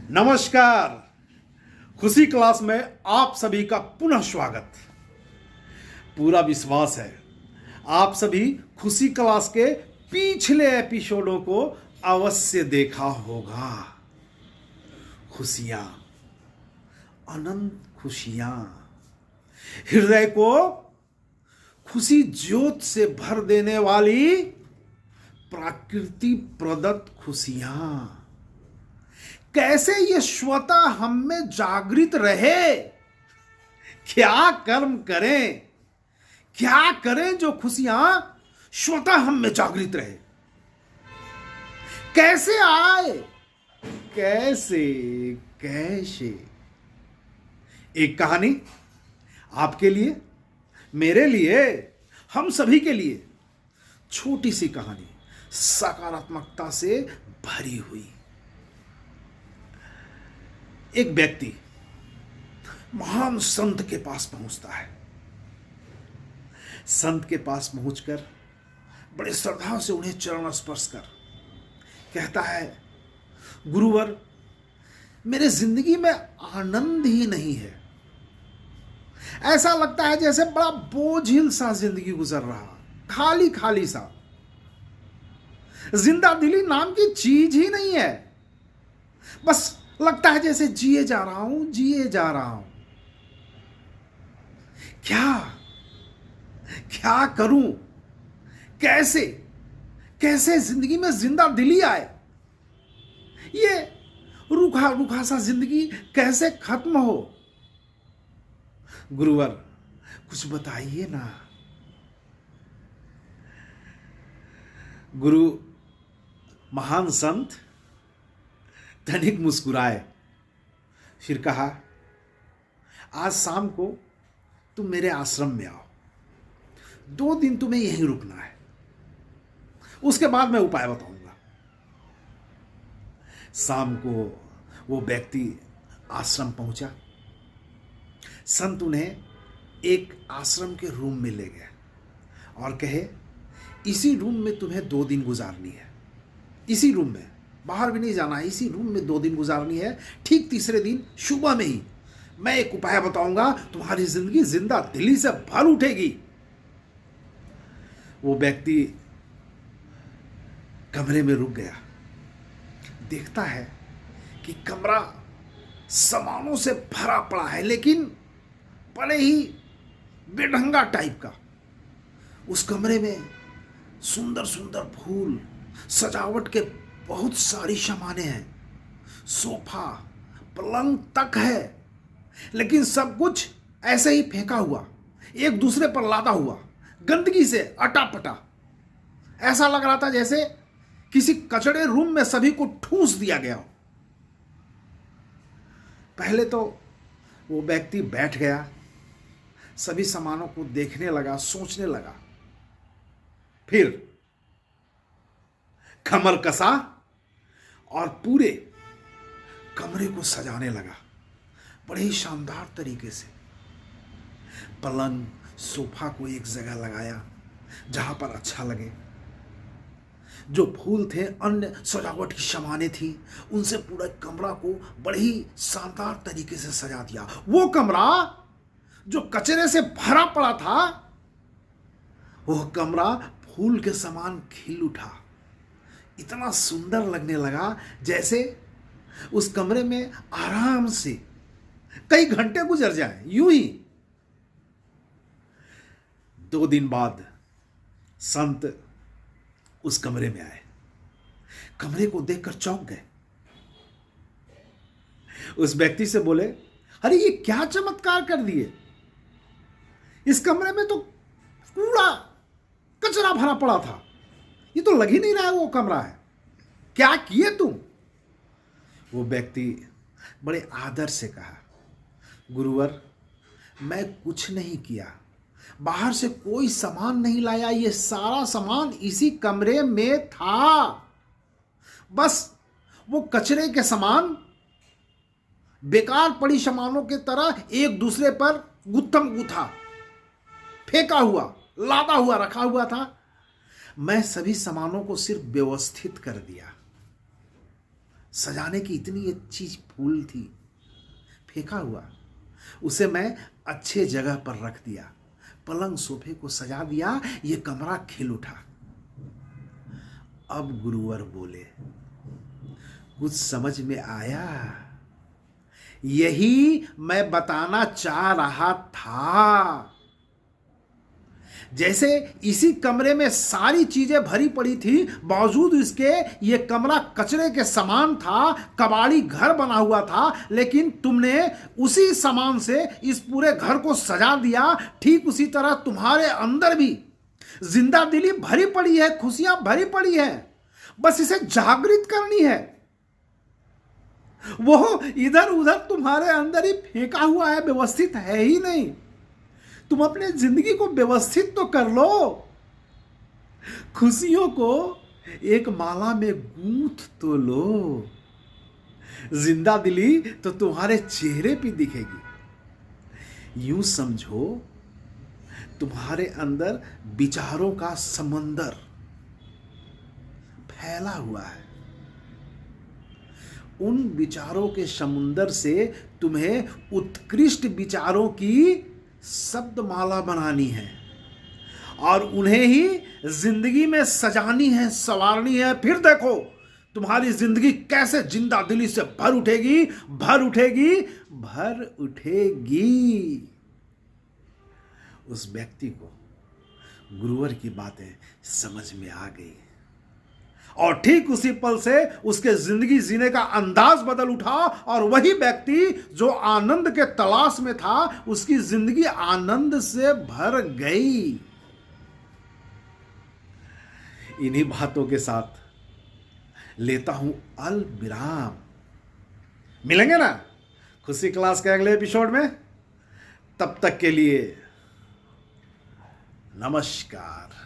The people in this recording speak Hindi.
नमस्कार। खुशी क्लास में आप सभी का पुनः स्वागत। पूरा विश्वास है आप सभी खुशी क्लास के पिछले एपिसोडों को अवश्य देखा होगा। खुशियां, अनंत खुशियां, हृदय को खुशी ज्योत से भर देने वाली प्रकृति प्रदत्त खुशियां कैसे ये स्वतः हम में जागृत रहे। क्या कर्म करें, क्या करें जो खुशियां स्वतः हम में जागृत रहे। कैसे आए, कैसे कैसे। एक कहानी आपके लिए, मेरे लिए, हम सभी के लिए। छोटी सी कहानी सकारात्मकता से भरी हुई। एक व्यक्ति महान संत के पास पहुंचता है। संत के पास पहुंचकर बड़े श्रद्धा से उन्हें चरण स्पर्श कर कहता है, गुरुवर, मेरे जिंदगी में आनंद ही नहीं है। ऐसा लगता है जैसे बड़ा बोझिल सा जिंदगी गुजर रहा, खाली खाली सा। जिंदा दिली नाम की चीज ही नहीं है। बस लगता है जैसे जिए जा रहा हूं, जिए जा रहा हूं। क्या क्या करूं, कैसे कैसे जिंदगी में जिंदा दिली आए। ये रूखा रूखा सा जिंदगी कैसे खत्म हो। गुरुवर, कुछ बताइए ना। गुरु महान संत धनिक मुस्कुराए, फिर कहा, आज शाम को तुम मेरे आश्रम में आओ। 2 दिन तुम्हें यहीं रुकना है, उसके बाद मैं उपाय बताऊंगा। शाम को वो व्यक्ति आश्रम पहुंचा। संत उन्हें एक आश्रम के रूम में ले गए और कहे, इसी रूम में तुम्हें 2 दिन गुजारनी है। इसी रूम में, बाहर भी नहीं जाना है। इसी रूम में 2 दिन गुजारनी है। ठीक तीसरे दिन सुबह में ही मैं एक उपाय बताऊंगा, तुम्हारी जिंदगी जिंदा दिली से भर उठेगी। वो व्यक्ति कमरे में रुक गया। देखता है कि कमरा सामानों से भरा पड़ा है, लेकिन बड़े ही बेढंगा टाइप का। उस कमरे में सुंदर सुंदर फूल, सजावट के बहुत सारी सामानें हैं। सोफा, पलंग तक है, लेकिन सब कुछ ऐसे ही फेंका हुआ, एक दूसरे पर लादा हुआ, गंदगी से अटापटा। ऐसा लग रहा था जैसे किसी कचड़े रूम में सभी को ठूंस दिया गया हो। पहले तो वो व्यक्ति बैठ गया, सभी सामानों को देखने लगा, सोचने लगा। फिर कमर कसा और पूरे कमरे को सजाने लगा बड़े ही शानदार तरीके से। पलंग, सोफा को एक जगह लगाया जहां पर अच्छा लगे। जो फूल थे, अन्य सजावट की सामानें थी, उनसे पूरा कमरा को बड़े ही शानदार तरीके से सजा दिया। वो कमरा जो कचरे से भरा पड़ा था, वो कमरा फूल के समान खिल उठा। इतना सुंदर लगने लगा जैसे उस कमरे में आराम से कई घंटे गुजर जाए। यूं ही 2 दिन बाद संत उस कमरे में आए। कमरे को देखकर चौंक गए। उस व्यक्ति से बोले, अरे ये क्या चमत्कार कर दिए। इस कमरे में तो कूड़ा कचरा भरा पड़ा था, ये तो लग ही नहीं रहा है वो कमरा है। क्या किए तुम। वो व्यक्ति बड़े आदर से कहा, गुरुवर, मैं कुछ नहीं किया, बाहर से कोई सामान नहीं लाया। ये सारा सामान इसी कमरे में था। बस वो कचरे के सामान, बेकार पड़ी सामानों के तरह एक दूसरे पर गुत्थम गुथा, फेंका हुआ, लादा हुआ रखा हुआ था। मैं सभी सामानों को सिर्फ व्यवस्थित कर दिया। सजाने की इतनी अच्छी फूल थी, फेंका हुआ, उसे मैं अच्छे जगह पर रख दिया, पलंग सोफे को सजा दिया, ये कमरा खिल उठा। अब गुरुवर बोले, कुछ समझ में आया? यही मैं बताना चाह रहा था। जैसे इसी कमरे में सारी चीजें भरी पड़ी थी, बावजूद इसके ये कमरा कचरे के समान था, कबाड़ी घर बना हुआ था, लेकिन तुमने उसी सामान से इस पूरे घर को सजा दिया। ठीक उसी तरह तुम्हारे अंदर भी जिंदा दिली भरी पड़ी है, खुशियां भरी पड़ी है, बस इसे जागृत करनी है। वो इधर उधर तुम्हारे अंदर ही फेंका हुआ है, व्यवस्थित है ही नहीं। तुम अपने जिंदगी को व्यवस्थित तो कर लो, खुशियों को एक माला में गूंथ तो लो, जिंदा दिली तो तुम्हारे चेहरे पे दिखेगी। यूं समझो, तुम्हारे अंदर विचारों का समंदर फैला हुआ है। उन विचारों के समुंदर से तुम्हें उत्कृष्ट विचारों की शब्दमाला बनानी है और उन्हें ही जिंदगी में सजानी है, संवारनी है। फिर देखो तुम्हारी जिंदगी कैसे जिंदा दिली से भर उठेगी, भर उठेगी, भर उठेगी। उस व्यक्ति को गुरुवर की बातें समझ में आ गई और ठीक उसी पल से उसके जिंदगी जीने का अंदाज बदल उठा और वही व्यक्ति जो आनंद के तलाश में था, उसकी जिंदगी आनंद से भर गई। इन्हीं बातों के साथ लेता हूं अल विराम। मिलेंगे ना खुशी क्लास के अगले एपिसोड में। तब तक के लिए नमस्कार।